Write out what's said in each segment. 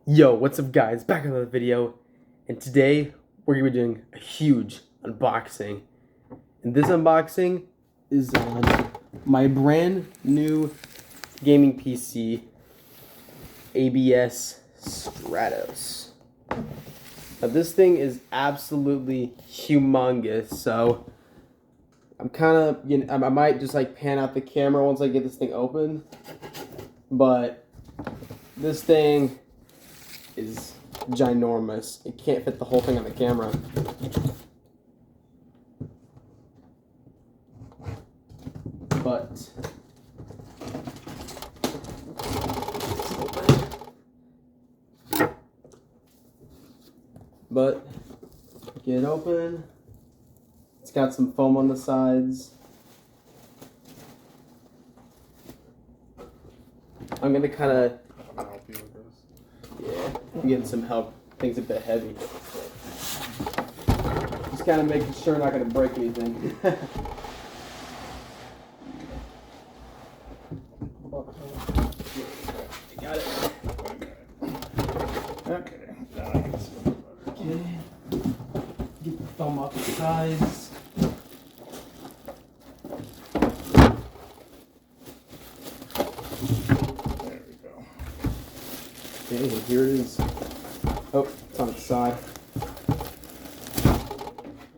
Yo, what's up guys? Back with another video, and today we're going to be doing a huge unboxing. And this unboxing is on my brand new gaming PC, ABS Stratos. Now this thing is absolutely humongous, so I'm kind of, I might just like pan out the camera once I get this thing open, but this thing is ginormous. It can't fit the whole thing on the camera. But get it open. It's got some foam on the sides. I'm gonna kind of help you with this. Yeah, I'm getting some help. Things a bit heavy. Just kind of making sure I'm not gonna break anything. Got it. Okay. Okay. Get the foam off the sides. There we go. Okay, here it is. Oh, it's on its side.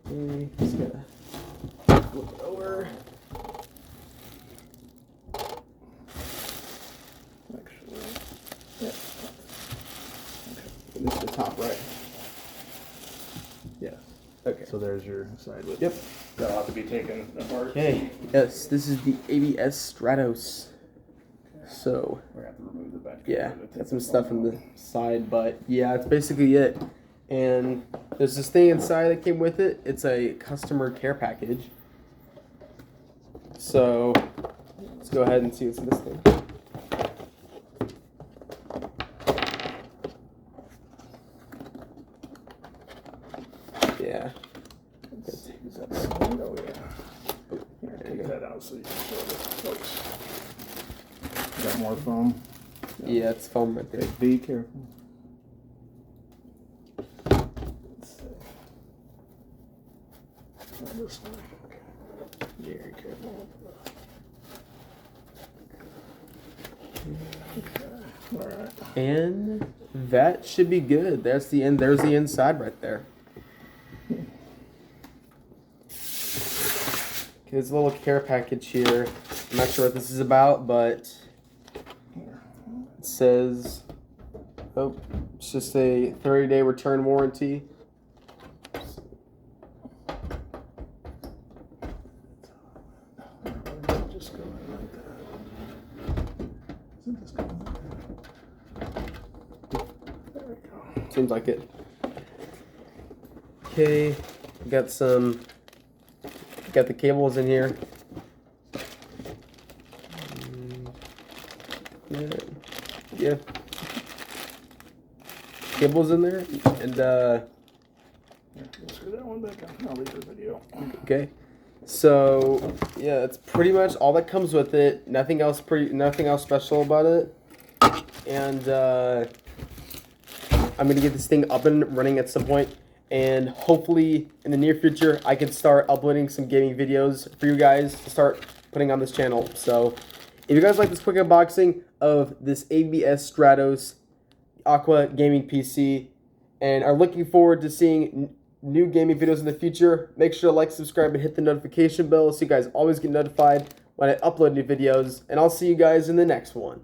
Okay, just gotta flip it over. Actually, yeah. Okay, this is the top right. Yeah. Okay. So there's your side lip. Yep. That'll have to be taken apart. Okay. Yes, this is the ABS Stratos. So we're gonna have to remove the back. Yeah, got some stuff on the side, but yeah, it's basically it. And there's this thing inside that came with it. It's a customer care package. So let's go ahead and see what's in this thing. Yeah. Oh yeah. Here, take that out so you can show this, folks. Got more foam. Yeah, it's foam right there. Be careful. Let's see. This way. Okay. Very careful. Okay. All right. And that should be good. That's the end. There's the inside right there. Okay, there's a little care package here. I'm not sure what this is about, but it says, oh, it's just a 30-day return warranty. Just go like that. Isn't this going like that? There we go. Seems like it. Okay, got the cables in here. Yeah. Cables in there, and screw that one back on. I'll leave the video. Okay. So yeah, that's pretty much all that comes with it. Nothing else special about it. And I'm gonna get this thing up and running at some point, and hopefully in the near future I can start uploading some gaming videos for you guys to start putting on this channel. So if you guys like this quick unboxing of this ABS Stratos Aqua gaming PC and are looking forward to seeing new gaming videos in the future, make sure to like, subscribe, and hit the notification bell so you guys always get notified when I upload new videos. And I'll see you guys in the next one.